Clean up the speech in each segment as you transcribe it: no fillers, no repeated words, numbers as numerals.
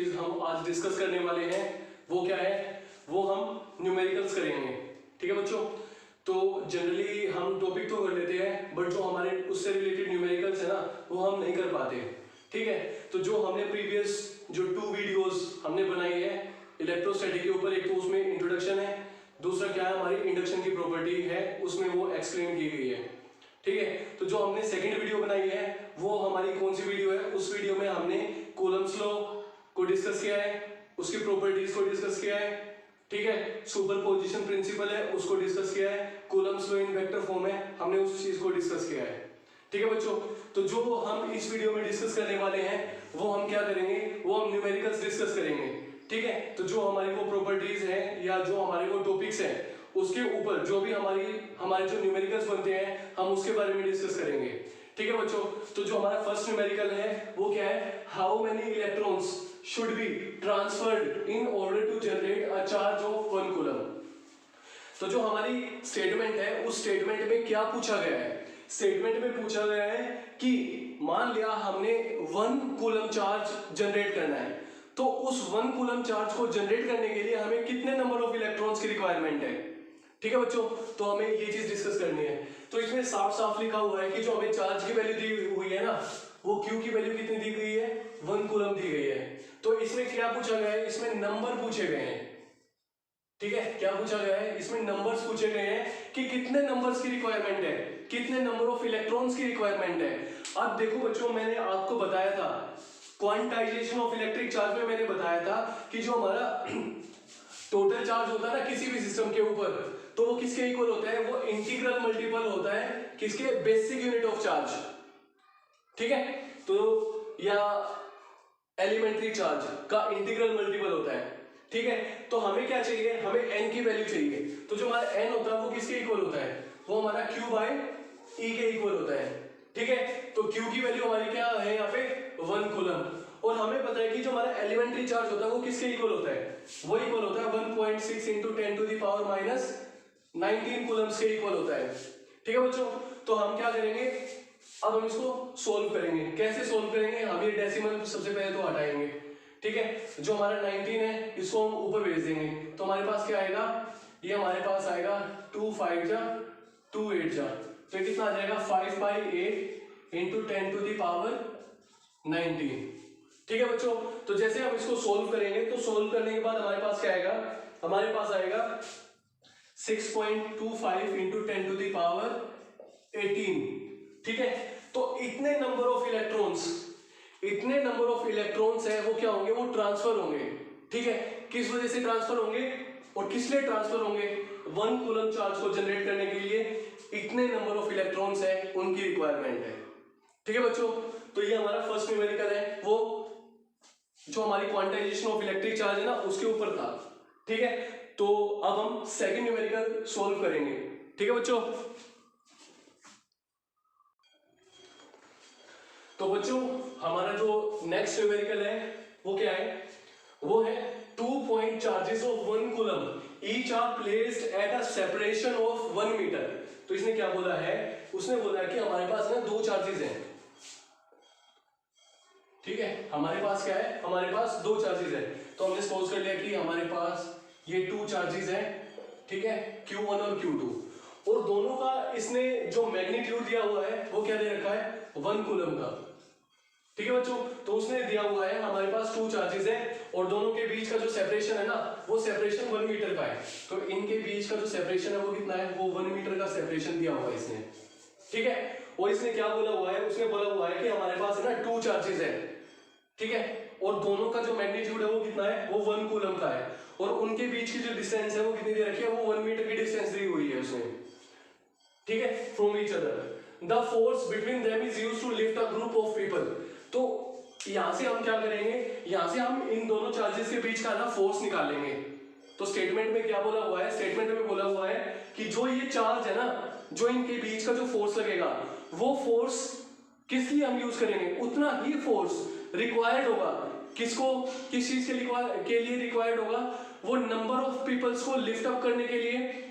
चीज हम आज डिस्कस करने वाले हैं वो क्या है, वो हम न्यूमेरिकल्स करेंगे। ठीक है बच्चों, तो जनरली हम टॉपिक तो कर लेते हैं बट जो हमारे उससे रिलेटेड न्यूमेरिकल्स है ना वो हम नहीं कर पाते। ठीक है, तो जो हमने प्रीवियस जो 2 वीडियोस हमने बनाई है इलेक्ट्रोस्टैटिक के ऊपर, एक तो उसमें इंट्रोडक्शन है, दूसरा क्या है हमारी इंडक्शन की प्रॉपर्टी है उसमें वो एक्सप्लेन की गई है। ठीक है, तो जो हमने सेकंड वीडियो बनाई है वो हमारी कौन सी वीडियो है, उस वीडियो में हमने कूलम्ब्स लॉ को डिस्कस किया है, उसकी प्रॉपर्टीज को डिस्कस किया है। ठीक है, सुपरपोजिशन प्रिंसिपल है उसको डिस्कस किया है, Coulomb's law in vector form है हमने उस चीज को डिस्कस किया है। ठीक है बच्चों, तो जो हम इस वीडियो में डिस्कस करने वाले हैं वो हम क्या करेंगे, वो हम न्यूमेरिकल्स डिस्कस करेंगे। ठीक है, तो जो हमारी वो प्रॉपर्टीज है या जो हमारे वो टॉपिक्स हैं उसके ऊपर जो भी हमारे जो न्यूमेरिकल्स बनते हैं हम उसके बारे में डिस्कस करेंगे। ठीक है बच्चों, तो जो हमारा फर्स्ट न्यूमेरिकल है वो क्या है, how many electrons should be transferred in order to generate a charge of 1 coulomb. तो जो हमारी स्टेटमेंट है उस स्टेटमेंट में क्या पूछा गया है, स्टेटमेंट में पूछा गया है कि मान लिया हमने 1 कूलम चार्ज जनरेट करना है, तो उस 1 कूलम चार्ज को जनरेट करने के लिए हमें कितने नंबर ऑफ इलेक्ट्रॉन्स की रिक्वायरमेंट है। ठीक है बच्चों, तो हमें ये चीज डिस्कस करनी है। तो इसमें साफ साफ लिखा हुआ है कि जो हमें चार्ज की वैल्यू दी हुई है ना वो Q की वैल्यू कितनी दी गई है, 1 कूलम दी गई है। तो इसमें क्या पूछा गया है, इसमें नंबर पूछे गए हैं। ठीक है, क्या पूछा गया है, इसमें नंबर्स पूछे गए हैं कि कितने नंबर्स की रिक्वायरमेंट है, कितने नंबर ऑफ इलेक्ट्रॉन्स की रिक्वायरमेंट है। अब देखो बच्चों, मैंने आपको बताया था क्वांटाइजेशन ऑफ इलेक्ट्रिक चार्ज में, मैंने बताया था कि जो हमारा टोटल चार्ज होता है ना किसी भी सिस्टम के ऊपर, तो वो किसके इक्वल होता है, वो इंटीग्रल मल्टीपल होता है किसके, बेसिक यूनिट ऑफ चार्ज। ठीक है, तो या एलिमेंट्री चार्ज का इंटीग्रल मल्टीपल होता है। ठीक है, तो हमें क्या चाहिए, हमें n की वैल्यू चाहिए। तो जो हमारा n होता है वो किसके इक्वल होता है, वो हमारा q बाय e के इक्वल होता है। ठीक है, तो q की वैल्यू हमारी क्या है यहाँ पे 1 कूलम, और हमें पता है कि जो हमारा एलिमेंट्री चार्ज होता है वो किसके इक्वल होता है, वो इक्वल होता है 1.6 into 10 to the power minus 19 coulombs के इक्वल होता है। ठीक है बच्चों, तो हम क्या करेंगे, अब हम इसको सोल्व करेंगे। कैसे सोल्व करेंगे, हम ये डेसिमल सबसे पहले तो हटाएंगे। ठीक है, जो हमारा 19 है इसको हम ऊपर भेज देंगे, तो हमारे पास क्या आएगा, ये हमारे पास आएगा 2 5 जा 2 8 जा, तो कितना आ जाएगा 5 by 8 into 10 to the power 19। ठीक है बच्चों, तो जैसे हम इसको सोल्व करेंगे तो सोल्व करने के बाद हमारे पास क्या आएगा, हमारे पास आएगा 6.25 इंटू 10 टू द पावर 18। ठीक है, तो इतने नंबर ऑफ इलेक्ट्रॉन्स है वो क्या होंगे, वो ट्रांसफर होंगे। ठीक है, किस वजह से ट्रांसफर होंगे और किस लिए ट्रांसफर होंगे, 1 कूलम चार्ज को जनरेट करने के लिए इतने नंबर ऑफ इलेक्ट्रॉन्स है उनकी रिक्वायरमेंट है। ठीक है बच्चों, तो ये हमारा फर्स्ट न्यूमेरिकल है, वो जो हमारी क्वांटाइजेशन ऑफ इलेक्ट्रिक चार्ज है ना उसके ऊपर था। ठीक है, तो अब हम सेकंड न्यूमेरिकल सॉल्व करेंगे। ठीक है बच्चों, तो बच्चों हमारा जो नेक्स्ट न्यूमेरिकल है वो क्या है, वो है 2 point charges of 1 coulomb each are placed at a separation of 1 metre. तो इसने क्या बोला है, उसने बोला है कि हमारे पास ना 2 चार्जेस हैं। ठीक है, हमारे पास क्या है, हमारे पास 2 चार्जेस है, तो हमने सपोज कर लिया कि हमारे पास ये 2 चार्जेस हैं। ठीक है, Q1 और Q2, और दोनों का इसने जो मैग्नीट्यूड दिया हुआ है वो क्या दे रखा है, 1 कूलम का। ठीक है बच्चों, तो उसने दिया हुआ है हमारे पास 2 चार्जेस है और दोनों के बीच का जो सेपरेशन है ना वो सेपरेशन 1 मीटर का है, तो इनके बीच का जो सेपरेशन है वो कितना है, वो 1 मीटर का सेपरेशन दिया हुआ है इसने। ठीक है, और इसने क्या बोला हुआ है, उसने बोला हुआ है कि हमारे पास है ना 2 चार्जेस है। ठीक है, और दोनों का जो मैग्नीट्यूड है वो कितना है, वो 1 कूलम का है, और उनके बीच की जो डिस्टेंस है वो कितनी दे रखी है, वो 1 मीटर की डिस्टेंस दी हुई है उसने। ठीक है, from each other the force between them is used to lift a group of people. तो यहां से हम क्या करेंगे, यहां से हम इन दोनों चार्जेस के बीच का ना फोर्स निकालेंगे। तो स्टेटमेंट में क्या बोला हुआ है, स्टेटमेंट में बोला हुआ है कि जो ये चार्ज है ना, जो इनके बीच का जो फोर्स लगेगा वो फोर्स किस लिए हम यूज करेंगे, उतना ही फोर्स रिक्वायर्ड होगा। किसको, किस चीज के लिए रिक्वायर्ड होगा, वो नंबर ऑफ पीपल्स को लिफ्ट अप करने के लिए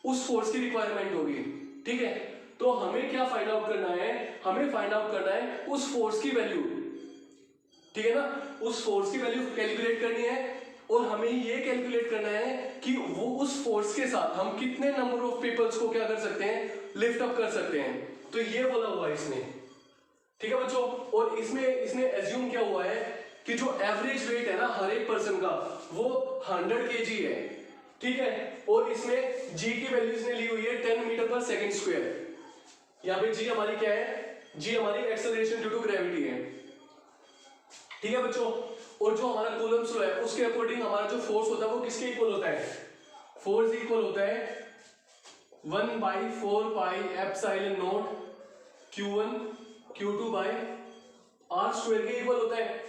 उस फोर्स की रिक्वायरमेंट होगी। ठीक है, तो हमें क्या फाइंड आउट करना है, हमें फाइंड आउट करना है उस फोर्स की वैल्यू। ठीक है ना। उस फोर्स की वैल्यू कैलकुलेट करनी है और हमें ये कैलकुलेट करना है कि वो उस फोर्स के साथ हम कितने नंबर ऑफ पीपल्स को क्या कर सकते हैं, लिफ्ट अप कर सकते हैं। तो ये बोला हुआ है इसने, ठीक है बच्चों। और इसमें इसने एज्यूम क्या हुआ है कि जो एवरेज वेट है ना हर एक पर्सन का वो 100 kg है, ठीक है। और इसमें जी की वैल्यू इसने ली हुई है 10 मीटर पर सेकंड स्क्वायर। यहाँ पे जी हमारी क्या है, जी हमारी एक्सेलरेशन ड्यू टू ग्रेविटी है, ठीक है बच्चों। और जो हमारा कूलम्ब लॉ है उसके अकॉर्डिंग हमारा जो फोर्स होता है वो किसके इक्वल होता है, फोर्स इक्वल होता है 1/4 pi epsilon naught Q1 Q2 by R square के इक्वल होता है।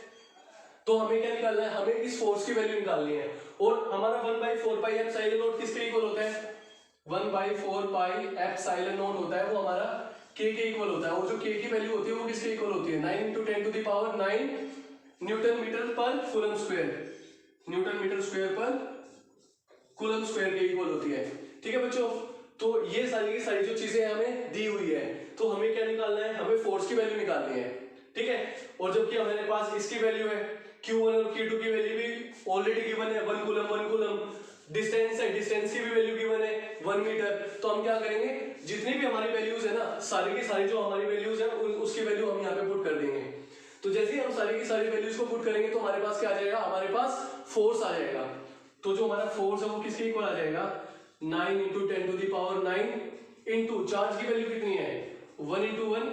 तो हमें क्या निकालना है, हमें इस फोर्स की वैल्यू निकालनी है। और हमारा 1/4 पाई एप्सिलॉन नॉट किसके इक्वल होता है, 1/4 पाई एप्सिलॉन नॉट होता है वो हमारा K के इक्वल होता है। और जो K की वैल्यू होती है वो किसके इक्वल होती है, 9 × 10⁹ newton metre per coulomb square, newton metre square per coulomb square के इक्वल होती है, ठीक है बच्चों। तो ये सारी की सारी जो चीजें हमें दी हुई है, तो हमें क्या निकालना है, हमें फोर्स की वैल्यू निकालनी है, ठीक है। और जबकि हमारे पास इसकी वैल्यू है Q1 और Q2 की वैल्यू भी ऑलरेडी गिवन है 1 कूलम्ब, डिस्टेंस है, डिस्टेंस की भी वैल्यू गिवन है 1 मीटर। तो हम क्या करेंगे, जितनी भी हमारी वैल्यूज है ना, सारी की सारी जो हमारी वैल्यूज है उसकी वैल्यू हम यहाँ पे पुट कर देंगे। तो जैसे ही हम सारी की सारी वैल्यूज को पुट करेंगे तो हमारे पास क्या आ जाएगा, हमारे पास फोर्स आ जाएगा। तो जो हमारा फोर्स है वो किसके इक्वल आ जाएगा, 9 × 10⁹ इंटू चार्ज की वैल्यू कितनी है 1 × 1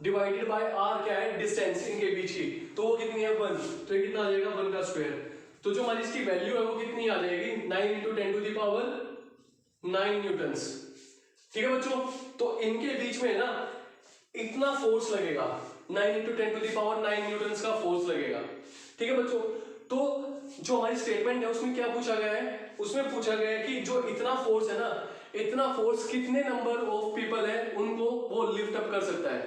डिवाइडेड बाय r क्या है, डिस्टेंस इनके बीच की, तो वो कितनी है 1, तो ये कितना आ जाएगा 1 का स्क्वायर। तो जो हमारी इसकी वैल्यू है वो कितनी आ जाएगी 9 × 10⁹ न्यूटन्स, ठीक है बच्चों। तो इनके बीच में ना इतना फोर्स लगेगा, 9 × 10⁹ न्यूटन्स का फोर्स लगेगा, ठीक है बच्चों। तो जो हमारी स्टेटमेंट है उसमें क्या पूछा गया है, उसमें पूछा गया है कि जो इतना फोर्स है ना, इतना फोर्स कितने नंबर ऑफ पीपल है उनको वो लिफ्ट अप कर सकता है,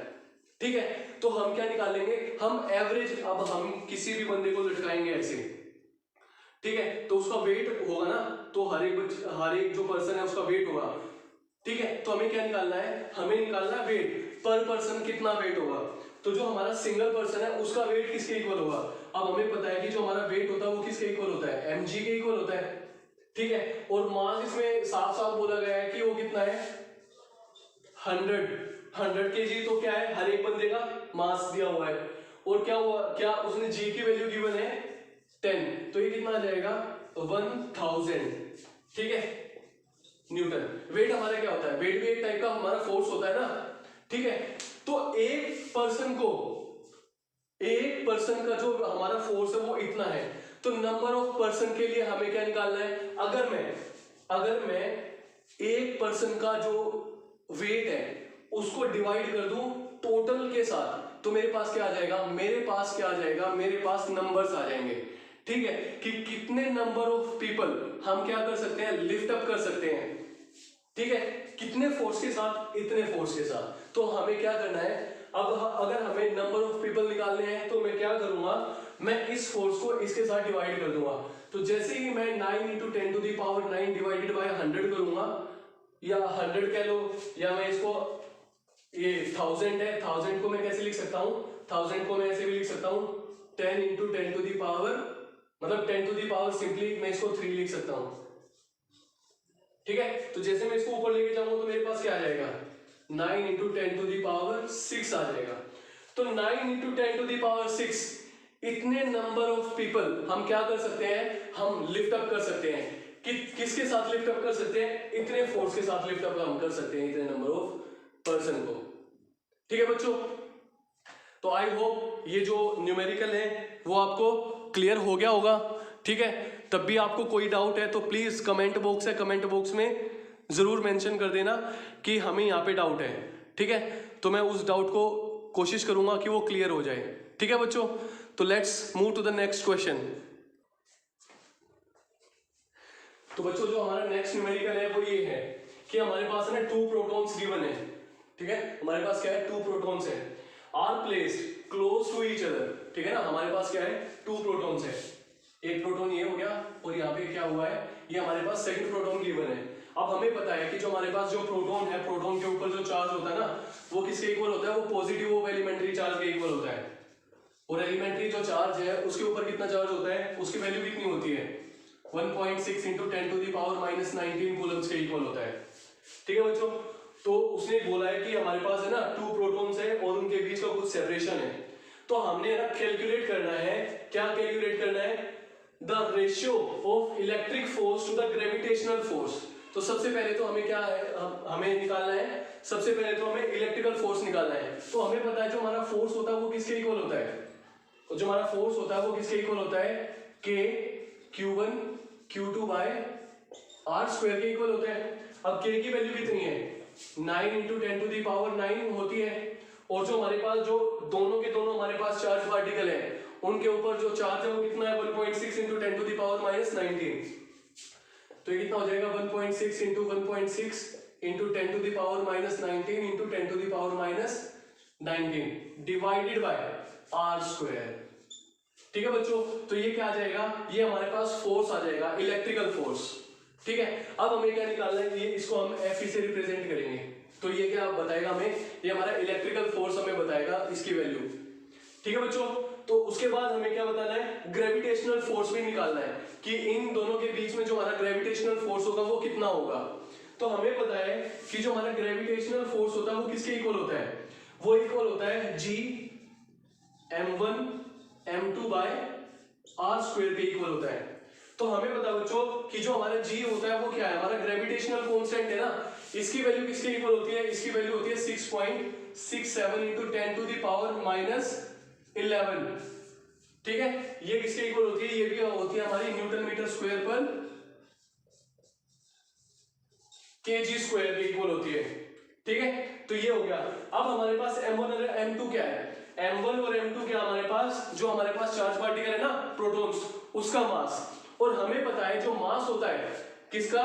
ठीक है। तो हम क्या निकालेंगे, हम एवरेज, अब हम किसी भी बंदे को लटकाएंगे ऐसे, ठीक है, तो उसका वेट होगा ना, तो हर एक जो पर्सन है उसका वेट होगा, ठीक है। तो हमें क्या निकालना है, हमें निकालना है वेट पर पर्सन कितना वेट होगा। तो जो हमारा सिंगल पर्सन है उसका वेट किसके इक्वल होगा, अब हमें पता है कि जो हमारा वेट होता है वो किसके इक्वल होता है, mg के इक्वल होता है, ठीक है। और मास इसमें साफ साफ बोला गया है कि वो कितना है 100 kg। तो क्या है, हर एक बंदे का मास दिया हुआ है, और क्या हुआ, क्या उसने g की वैल्यू गिवन है 10, तो ये कितना आ जाएगा 1000, ठीक है, न्यूटन। वेट हमारा क्या होता है, वेट भी एक टाइप का हमारा फोर्स होता है ना, ठीक है। तो एक पर्सन का जो हमारा फोर्स है वो इतना है, तो नंबर ऑफ पर्सन के लिए हमें क्या निकालना है, अगर मैं एक पर्सन का जो वेट है उसको डिवाइड कर दूं टोटल के साथ, तो मेरे पास क्या आ जाएगा, मेरे पास नंबर्स आ जाएंगे, ठीक है, कि कितने नंबर ऑफ पीपल हम क्या कर सकते हैं, लिफ्ट अप कर सकते हैं, ठीक है, कितने फोर्स के साथ, इतने फोर्स के साथ। तो हमें क्या करना है, अब अगर हमें नंबर ऑफ पीपल निकालने हैं तो मैं क्या करूंगा, मैं इस फोर्स को इसके साथ डिवाइड कर दूंगा। तो जैसे ही मैं 9 × 10⁹ डिवाइडेड बाय 100 करूंगा, या 100 कह लो, या मैं इसको, ये 1000 है, 1000 को मैं कैसे लिख सकता हूं, 1000 को मैं ऐसे भी लिख सकता हूं 10 × 10⁻, मतलब 10⁻, सिंपली मैं इसको 3 लिख सकता हूं, ठीक है। तो जैसे मैं इसको ऊपर लेके जाऊंगा तो मेरे पास क्या आ जाएगा 9 × 10⁶ आ जाएगा। तो 9 × 10⁶ इतने नंबर ऑफ पीपल हम क्या कर सकते हैं, हम लिफ्ट अप कर सकते हैं। किसके साथ लिफ्ट अप कर सकते हैं, इतने फोर्स के साथ लिफ्ट अप हम कर सकते हैं, इतने नंबर ऑफ पर्सन को, ठीक है बच्चों। तो आई होप ये जो न्यूमेरिकल है वो आपको क्लियर हो गया होगा, ठीक है। तब भी आपको कोई डाउट है तो प्लीज कमेंट बॉक्स में जरूर मेंशन कर देना कि हमें यहाँ पे डाउट है, ठीक है। तो मैं उस डाउट को कोशिश करूंगा कि वो क्लियर हो जाए, ठीक है बच्चों। तो let's move to the next question. तो बच्चों जो हमारा नेक्स्ट न्यूमेरिकल है वो ये है कि हमारे पास है ना 2 प्रोटॉन्स गिवन है, ठीक है। हमारे पास क्या है, 2 प्रोटॉन्स है, are placed close to each other, ठीक है ना। हमारे पास क्या है, 2 प्रोटॉन्स है, एक प्रोटॉन ये हो गया और यहाँ पे क्या हुआ है, ये हमारे पास सेकंड प्रोटॉन गिवन है। अब हमें पता है कि जो हमारे पास जो प्रोटॉन है, प्रोटॉन के ऊपर जो चार्ज होता है ना वो किसके इक्वल होता है, वो पॉजिटिव ऑफ एलिमेंट्री चार्ज के इक्वल होता है, और एलिमेंट्री जो चार्ज है उसके ऊपर कितना चार्ज होता है, उसकी वैल्यू कितनी होती है 1.6 into 10 to the power minus 19 coulombs के इक्वल होता है। ठीक है बच्चों, तो उसने बोला है कि हमारे पास है ना 2 प्रोटॉन्स है और उनके बीच का कुछ सेपरेशन है, तो हमने ना कैलकुलेट करना है, क्या कैलकुलेट करना है, the ratio of electric force to the gravitational force. तो सबसे पहले तो हमें क्या है, हमें निकालना है, सबसे पहले तो हमें इलेक्ट्रिकल फोर्स निकालना है। तो हमें पता है जो हमारा फोर्स होता है वो किसके इक्वल होता है, तो जो हमारा फोर्स होता है वो किसके इक्वल होता है, K Q1 Q2 by R square के इक्वल होता है। अब K की वैल्यू कितनी है 9 इंटू 10 टू दी पावर 9 होती है, और जो हमारे पास जो दोनों के दोनों हमारे पास चार्ज पार्टिकल है उनके ऊपर जो चार्ज है वो कितना है 1.6 into 10 to the power minus 19। तो ये कितना हो जाएगा 1.6 into 1.6 into 10 to the power minus 19 into 10 to the power minus 19 divided by R square. ठीक है बच्चों, तो ये क्या आ जाएगा, ये हमारे पास फोर्स आ जाएगा, इलेक्ट्रिकल फोर्स। ठीक है, अब हमें क्या निकालना है, ये इसको हम Fe से रिप्रेजेंट करेंगे, तो ये क्या बताएगा हमें, ये हमारा इलेक्ट्रिकल फोर्स हमें बताएगा इसकी वैल्यू। ठीक है बच्चों, तो उसके बाद हमें क्या बताना है, ग्रेविटेशनल फोर्स भी निकालना है कि इन दोनों के बीच में जो हमारा ग्रेविटेशनल फोर्स होगा वो कितना होगा। तो हमें पता है कि जो हमारा ग्रेविटेशनल फोर्स होता है वो किसके इक्वल होता है, वो इक्वल होता है G m1 m2 by R square के इक्वल होता है। तो हमें पता बच्चों कि जो हमारा G होता है वो क्या है, हमारा ग्रेविटेशनल कांस्टेंट है ना, इसकी वैल्यू किसके इक्वल होती है, इसकी वैल्यू होती है 6.67 into 10 to the power minus 11। ठीक है, ये किसके इक्वल होती है, ये भी होती है हमारी न्यूटन मीटर स्क्वायर पर kg स्क्वायर के इक्वल होती है। ठीक है, तो ये हो गया। अब हमारे पास m1 और m2 क्या है, m1 और m2 क्या हमारे पास, जो हमारे पास चार्ज पार्टिकल है ना प्रोटॉन्स, उसका मास, और हमें पता है जो मास होता है किसका,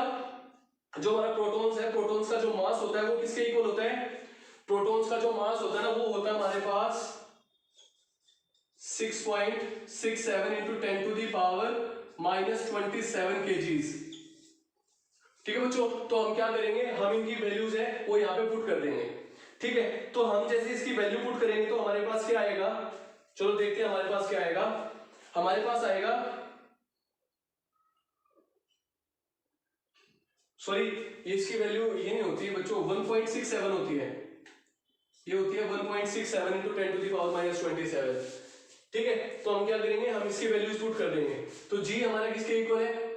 जो हमारा प्रोटॉन्स है, प्रोटॉन्स का जो मास होता है वो किसके इक्वल होता है, प्रोटॉन्स का जो मास होता है ना वो होता है हमारे पास 6.67 into 10 to the power minus 27 kgs। ठीक है बच्चों, तो हम क्या करेंगे, हम इनकी वैल्यूज है वो यहाँ पे पुट कर देंगे। ठीक है, तो हम जैसे इसकी वैल्यू पुट करेंगे तो हमारे पास क्या आएगा, चलो देखते हैं हमारे पास क्या आएगा, हमारे पास आएगा, सॉरी इसकी वैल्यू ये नहीं होती है बच्चों, 1.67 होती है, ये होती है 1.67 into 10 to the power minus 27। ठीक है, तो हम क्या करेंगे, हम इसकी वैल्यूज पुट कर देंगे। तो G हमारा किसके इक्वल है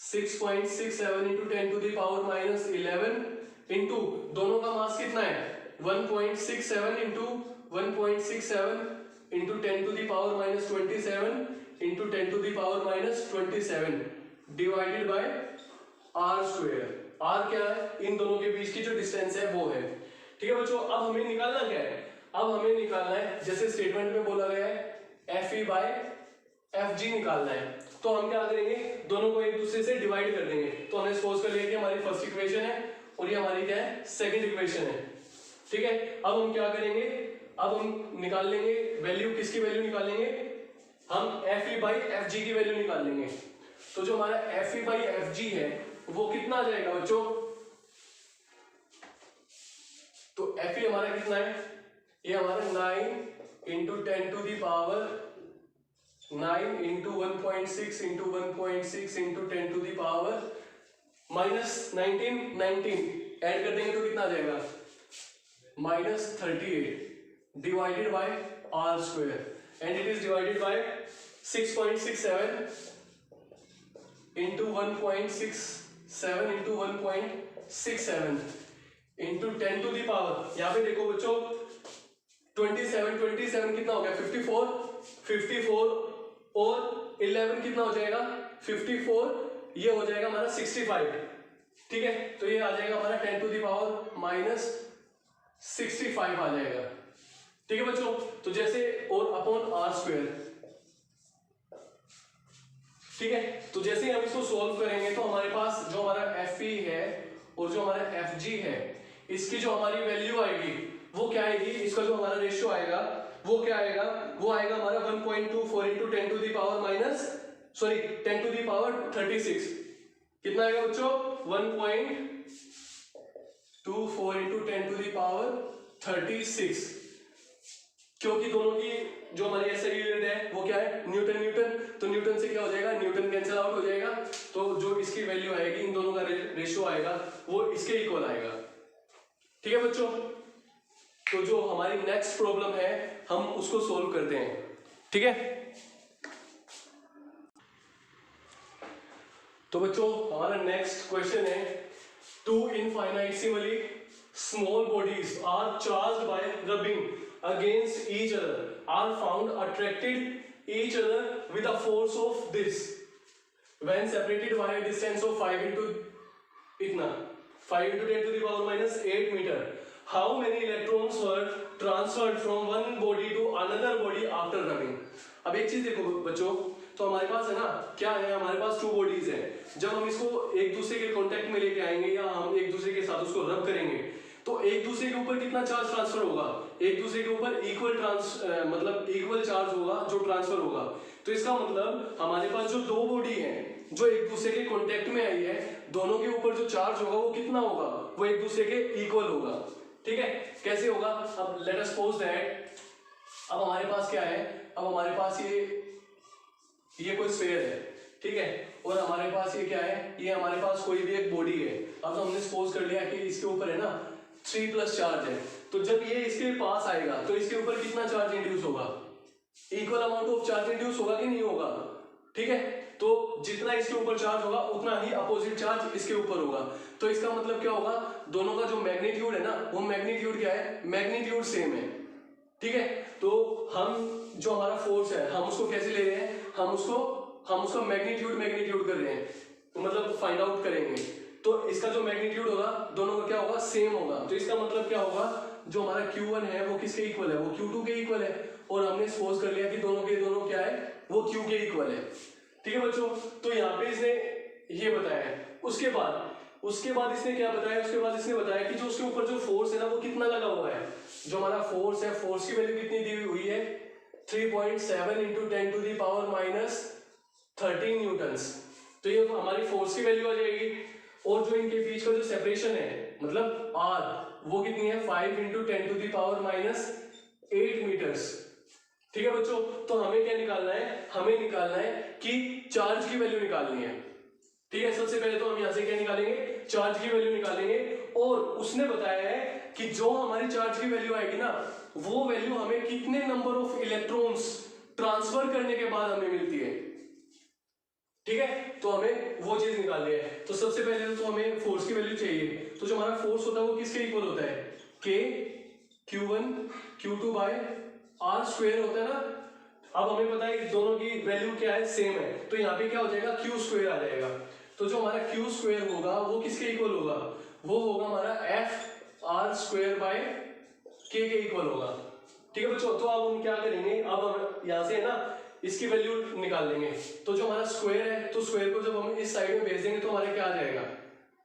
6.67 into 10 to the power minus 11 into दोनों का मास कितना है 1.67 into 1.67 into 10 to the power minus 27 into 10 to the power minus 27 divided by R square. R क्या है, इन दोनों के बीच की जो डिस्टेंस है वो है। ठीक है बच्चों, अब हमें निकालना क्या है, अब हमें निकालना है जैसे स्टेटमेंट में बोला गया है Fe बाय Fg निकालना है। तो हम क्या करेंगे, दोनों को एक दूसरे से डिवाइड कर देंगे। तो हमने सपोज कर लिया कि हमारी फर्स्ट इक्वेशन है और ये हमारी क्या है सेकंड इक्वेशन है। ठीक है, अब हम क्या करेंगे, अब हम निकाल लेंगे वैल्यू, किसकी वैल्यू निकालेंगे, हम Fe बाई Fg की वैल्यू निकाल लेंगे। तो जो हमारा Fe बाई Fg है वो कितना आ जाएगा बच्चों, तो Fe हमारा कितना है, ये हमारा 9 into 10 to the power 9 into 1.6 into 1.6 into 10 to the power minus 19 add कर देंगे तो कितना आ जाएगा minus 38 divided by R square, and it is divided by 6.67 into 1.67 into 1.67 into 10 to the power, यहाँ पे देखो बच्चों 27 कितना हो गया 54 और 11 कितना हो जाएगा 54, ये हो जाएगा हमारा 65। ठीक है, तो ये आ जाएगा हमारा 10 टू दी पावर माइनस 65 आ जाएगा। ठीक है बच्चों, तो जैसे और अपॉन R स्क्वायर। ठीक है, तो जैसे हम इसको सॉल्व करेंगे तो हमारे पास जो हमारा Fe है और जो हमारा Fg है, इसकी जो हमारी वैल्यू आएगी वो क्या आएगी, इसका जो हमारा रेशियो आएगा वो क्या आएगा, वो आएगा हमारा 1.24 into 10 to the power minus 10 to the power 36। कितना आएगा बच्चों 1.24 इंटू 10 टू दी पावर 36, क्योंकि दोनों की जो हमारी एसआई यूनिट है वो क्या है, न्यूटन। न्यूटन, तो न्यूटन से क्या हो जाएगा, न्यूटन कैंसिल आउट हो जाएगा, तो जो इसकी वैल्यू आएगी, इन दोनों का रेशियो आएगा वो इसके इक्वल आएगा। ठीक है बच्चों, तो जो हमारी नेक्स्ट प्रॉब्लम है हम उसको सोल्व करते हैं। ठीक है, तो बच्चों हमारा नेक्स्ट क्वेश्चन है, to इनफाइनाइटेसिमली small bodies are charged by rubbing against each other are found attracted each other with a force of this when separated by a distance of 5 into itna 5 into 10 to the power minus 8 meter. How many electrons were transferred from one body to another body after rubbing? अब एक चीज देखो बच्चों, तो हमारे पास है ना क्या है, हमारे पास टू बॉडीज है। जब हम इसको एक दूसरे के कांटेक्ट में लेके आएंगे या हम एक दूसरे के साथ उसको रब करेंगे तो एक दूसरे के ऊपर कितना चार्ज ट्रांसफर होगा, एक दूसरे के ऊपर इक्वल चार्ज होगा जो ट्रांसफर होगा। तो इसका मतलब हमारे पास जो दो बॉडी है जो एक दूसरे के कांटेक्ट में आई है, दोनों के ऊपर जो चार्ज होगा वो कितना होगा, वो एक दूसरे के इक्वल होगा। ठीक है, कैसे होगा, अब लेट अस सपोज दैट अब हमारे पास क्या है, अब हमारे पास ये कोई स्फीयर है, ठीक है, और हमारे पास ये क्या है, ये हमारे पास कोई भी एक बॉडी है। अब हमने सपोज कर लिया कि इसके ऊपर है ना 3+ चार्ज है, तो जब ये इसके पास आएगा तो इसके ऊपर कितना चार्ज इंड्यूस होगा, equal amount of charge induce होगा कि नहीं होगा। ठीक है, तो जितना इसके ऊपर चार्ज होगा उतना ही अपोजिट चार्ज इसके ऊपर होगा। तो इसका मतलब क्या होगा, दोनों का जो मैग्नीट्यूड है ना वो मैग्नीट्यूड क्या है, मैग्नीट्यूड सेम है। ठीक है, तो हम जो हमारा फोर्स है हम उसको कैसे ले रहे हैं, हम उसको मैग्नीट्यूड कर रहे हैं, तो मतलब फाइंड आउट करेंगे। तो इसका जो मैग्नीट्यूड होगा दोनों का क्या होगा, सेम होगा। तो इसका मतलब क्या होगा, जो हमारा Q1 है वो किसके इक्वल है, वो Q2 के इक्वल है, और हमने सपोज कर लिया कि दोनों के दोनों क्या है, वो Q के इक्वल है। ठीक है बच्चों, तो यहाँ पे इसने ये बताया है। उसके बाद इसने क्या बताया, उसके बाद इसने बताया कि जो उसके ऊपर जो फोर्स है ना वो कितना लगा हुआ है। जो हमारा फोर्स है, फोर्स की वैल्यू कितनी दी हुई है, 3.7 × 10⁻13 न्यूटन्स। तो ये हमारी फोर्स की वैल्यू आ जाएगी, और जो इनके बीच का जो सेपरेशन है मतलब R वो कितनी है, 5 × 10⁻8 मीटर्स। ठीक है बच्चों, तो हमें क्या निकालना है, हमें निकालना है कि चार्ज की वैल्यू निकालनी है। ठीक है, सबसे पहले तो हम यहाँ से क्या निकालेंगे, चार्ज की वैल्यू निकालेंगे, और उसने बताया है कि जो हमारी चार्ज की वैल्यू आएगी ना वो वैल्यू हमें कितने नंबर ऑफ इलेक्ट्रॉन्स ट्रांसफर करने के बाद हमें मिलती है। ठीक है, तो हमें वो चीज निकालनी है। तो सबसे पहले तो हमें फोर्स की वैल्यू चाहिए। तो जो हमारा फोर्स होता है वो किसके इक्वल होता है, K Q1 Q2/R² होता है ना। अब हमें पता है कि दोनों की वैल्यू क्या है, सेम है, तो यहाँ पे क्या हो जाएगा, Q² आ जाएगा। तो जो हमारा Q² होगा वो किसके इक्वल होगा, वो होगा हमारा FR²/K के इक्वल होगा। ठीक है बच्चों, तो अब हम क्या करेंगे, अब हम यहाँ से ना इसकी वैल्यू निकाल लेंगे। तो जो हमारा स्क्वायर है, तो स्क्वायर को जब हम इस साइड में भेज देंगे तो हमारे क्या आ जाएगा,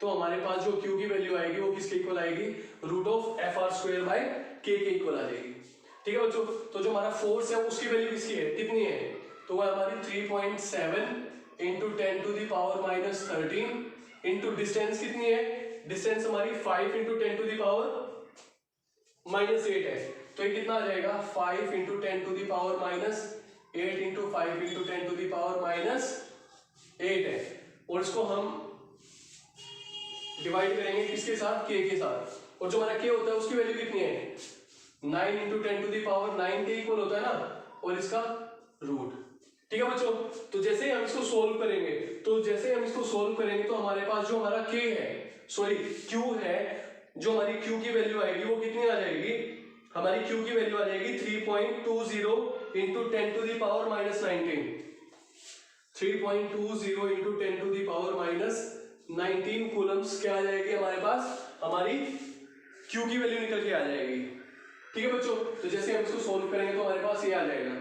तो हमारे पास जो Q की वैल्यू आएगी वो किसके इक्वल आएगी, √FR²/K के इक्वल आ जाएगी। ठीक है बच्चों, तो जो हमारा फोर्स है उसकी वैल्यू किसकी है, कितनी है, तो वो हमारी 3.7 × 10⁻13 इंटू डिस्टेंस कितनी है, डिस्टेंस हमारी 5 × 10⁻8 है। तो ये कितना आ जाएगा, 5 × 10⁻8 × 5 × 10⁻8 है, और इसको हम डिवाइड करेंगे किसके साथ, K के साथ। और जो हमारा K होता है उसकी वैल्यू कितनी है, 9 × 10⁻9 के इक्वल होता है ना, और इसका रूट। ठीक है बच्चों, तो जैसे ही हम इसको सोल्व करेंगे तो हमारे पास जो हमारा Q है, जो हमारी Q की वैल्यू आएगी वो कितनी आ जाएगी, हमारी Q की वैल्यू आ जाएगी 3.20 × 10⁻19 3.20 × 10⁻19 कूलम्स क्या आ जाएगी हमारे पास, हमारी Q की वैल्यू निकल के आ जाएगी। ठीक है बच्चों, तो जैसे हम इसको सोल्व करेंगे तो हमारे पास ये आ जाएगा।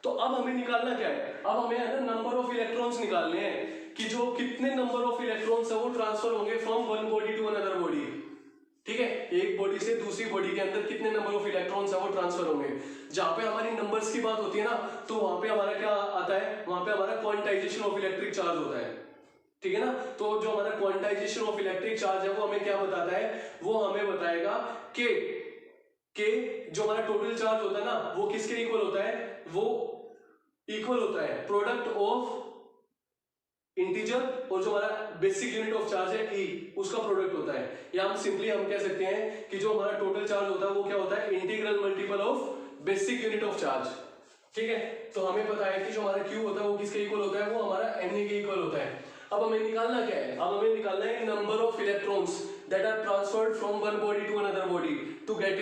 तो अब हमें निकालना क्या है, अब हमें है ना नंबर ऑफ इलेक्ट्रॉन्स निकालने हैं कि जो कितने नंबर ऑफ इलेक्ट्रॉन्स है वो ट्रांसफर होंगे from one body to another body. ठीक है, एक बॉडी से दूसरी बॉडी के अंदर कितने नंबर ऑफ इलेक्ट्रॉन्स है वो ट्रांसफर होंगे। जहां पे हमारी नंबर्स की बात होती है ना, तो वहां पे हमारा क्या आता है, वहां पे हमारा क्वांटाइजेशन ऑफ इलेक्ट्रिक चार्ज होता है। ठीक है ना, तो जो हमारा क्वांटाइजेशन ऑफ इलेक्ट्रिक चार्ज है वो हमें क्या बताता है, वो हमें बताएगा कि जो हमारा टोटल चार्ज होता है ना वो किसके इक्वल होता है, वो इक्वल होता है प्रोडक्ट ऑफ इंटीजर और जो हमारा बेसिक यूनिट ऑफ चार्ज है ई, उसका प्रोडक्ट होता है। या हम सिंपली हम कह सकते हैं कि जो हमारा टोटल चार्ज होता है वो क्या होता है, integral multiple of basic unit of charge. ठीक है, तो हमें पता है कि जो हमारा Q होता है वो किसके इक्वल होता है, वो हमारा Na के इक्वल होता है। अब हमें निकालना क्या है, अब हमें निकालना है number of electrons that are transferred from one body to another body to get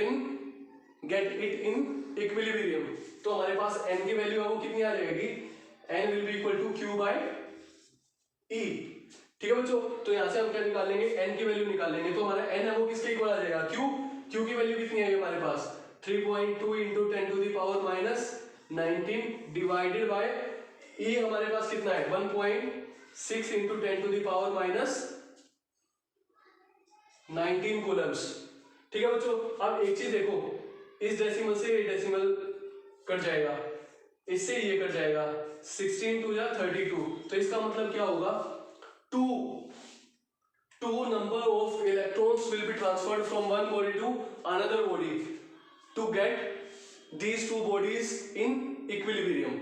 it in equilibrium. तो हमारे पास n की वैल्यू है वो कितनी आ जाएगी, n will be equal to Q by E। ठीक है बच्चों, तो यहां से हम क्या निकाल लेंगे, n की वैल्यू निकाल लेंगे। तो हमारा n है वो किसके इक्वल आ जाएगा, Q की वैल्यू कितनी है हमारे पास 3.2 into 10 to the power minus 19 divided by E हमारे पास कितना है 1.6 into 10 to the power minus 19 coulombs. ठीक है बच्चों, अब एक चीज देखो, इस डेसिमल से ये डेसिमल कट जाएगा, इससे ये कट जाएगा, 16 टू या 32। तो इसका मतलब क्या होगा, two number of electrons will be transferred from one body to another body to get these two bodies in equilibrium।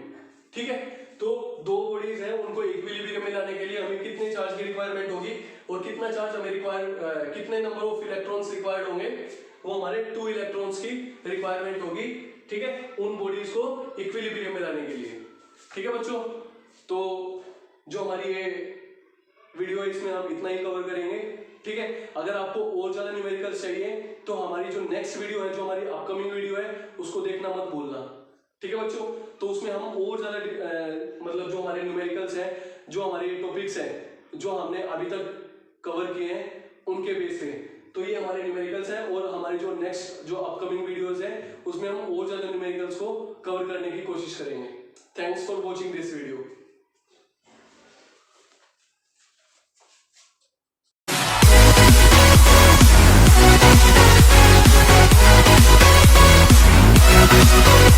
ठीक है, तो दो बॉडीज हैं, उनको इक्विलिब्रियम में लाने के लिए हमें कितने चार्ज की रिक्वायरमेंट होगी और कितना चार्ज हमें कितने नंबर ऑफ इलेक्ट्रॉन्स रिक्वायर्ड होंगे, वो हमारे 2 इलेक्ट्रॉन्स की रिक्वायरमेंट होगी। ठीक है, उन बॉडीज को इक्विलिब्रियम में लाने के लिए। ठीक है बच्चों, तो जो हमारी ये वीडियो है इसमें हम इतना ही कवर करेंगे। ठीक है, अगर आपको और ज्यादा न्यूमेरिकल्स चाहिए तो हमारी जो नेक्स्ट वीडियो है, जो हमारी अपकमिंग वीडियो है, उसको देखना मत भूलना। ठीक है बच्चों, तो उसमें हम और ज्यादा मतलब जो हमारे न्यूमेरिकल्स हैं, जो हमारे टॉपिक्स हैं जो हमने अभी तक कवर किए हैं उनके बेस पे, तो ये हमारे न्यूमेरिकल्स हैं। और हमारी जो नेक्स्ट जो अपकमिंग वीडियोस हैं उसमें हम और ज्यादा न्यूमेरिकल्स को कवर करने की कोशिश करेंगे। Thanks for watching this video.